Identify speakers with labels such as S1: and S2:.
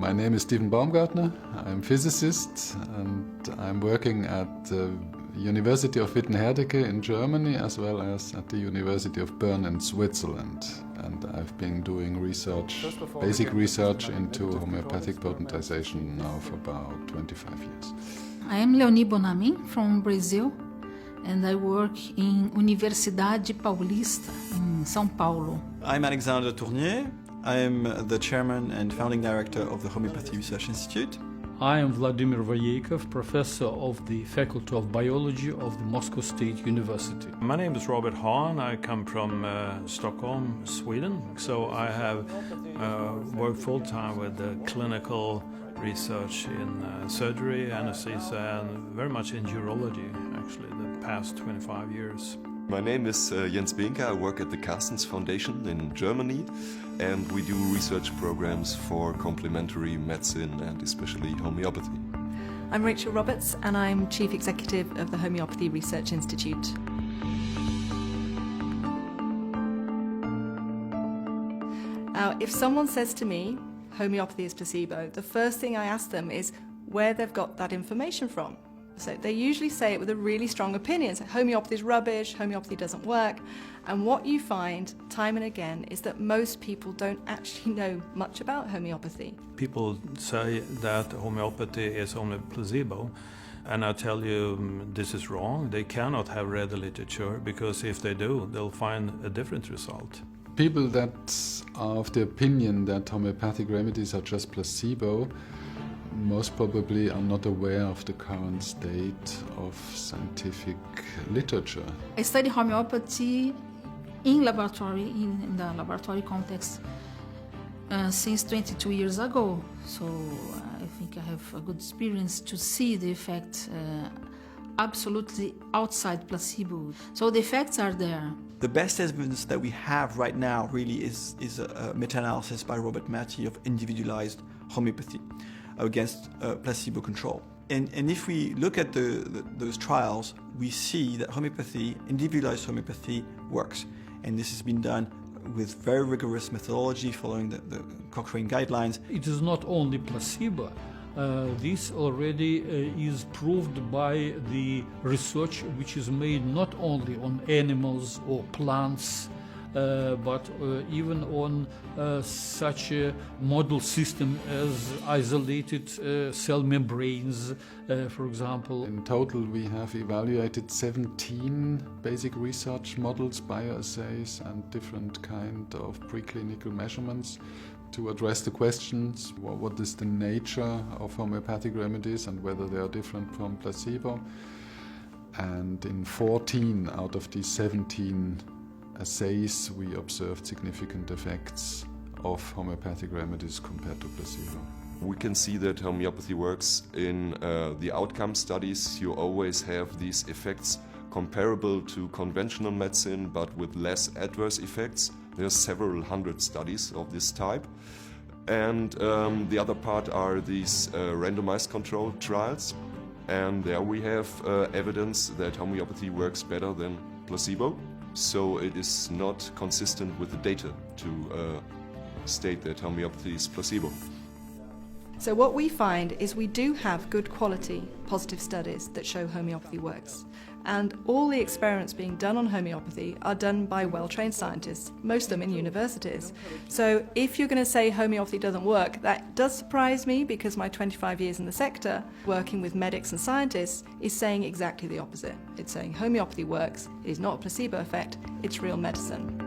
S1: My name is Stephen Baumgartner. I'm a physicist and I'm working at the University of Wittenherdecke in Germany as well as at the University of Bern in Switzerland. And I've been doing research, basic research into homeopathic potentization now for about 25 years.
S2: I am Leonie Bonamin from Brazil and I work in Universidade Paulista in São Paulo.
S3: I'm Alexandre Tournier. I am the chairman and founding director of the Homeopathy Research Institute.
S4: I am Vladimir Vayekov, professor of the Faculty of Biology of the Moscow State University.
S5: My name is Robert Hahn. I come from Stockholm, Sweden. So I have worked full-time with clinical research in surgery, anesthesia, and very much in urology, actually, the past 25 years.
S6: My name is Jens Behnke. I work at the Carstens Foundation in Germany, and we do research programs for complementary medicine and especially homeopathy.
S7: I'm Rachel Roberts and I'm Chief Executive of the Homeopathy Research Institute. Now, if someone says to me, homeopathy is placebo, the first thing I ask them is where they've got that information from. So they usually say it with a really strong opinion. So homeopathy is rubbish, homeopathy doesn't work. And what you find time and again is that most people don't actually know much about homeopathy.
S5: People say that homeopathy is only placebo, and I tell you this is wrong. They cannot have read the literature, because if they do, they'll find a different result.
S1: People that are of the opinion that homeopathic remedies are just placebo most probably are not aware of the current state of scientific literature.
S2: I study homeopathy in laboratory, in the laboratory context, since 22 years ago. So I think I have a good experience to see the effect absolutely outside placebo. So the effects are there.
S3: The best evidence that we have right now really is a meta-analysis by Robert Matty of individualized homeopathy against placebo control. And if we look at those trials, we see that homeopathy, individualized homeopathy, works. And this has been done with very rigorous methodology following the Cochrane guidelines.
S4: It is not only placebo. This already is proved by the research which is made not only on animals or plants, but even on such a model system as isolated cell membranes, for example.
S1: In total, we have evaluated 17 basic research models, bioassays, and different kind of preclinical measurements to address the questions, what is the nature of homeopathic remedies and whether they are different from placebo. And in 14 out of these 17 assays, we observed significant effects of homeopathic remedies compared to placebo.
S6: We can see that homeopathy works in the outcome studies. You always have these effects comparable to conventional medicine, but with less adverse effects. There are several hundred studies of this type. And the other part are these randomized controlled trials. And there we have evidence that homeopathy works better than placebo. So it is not consistent with the data to state that homeopathy is placebo.
S7: So what we find is we do have good quality positive studies that show homeopathy works. And all the experiments being done on homeopathy are done by well-trained scientists, most of them in universities. So if you're going to say homeopathy doesn't work, that does surprise me, because my 25 years in the sector, working with medics and scientists, is saying exactly the opposite. It's saying homeopathy works, it is not a placebo effect, it's real medicine.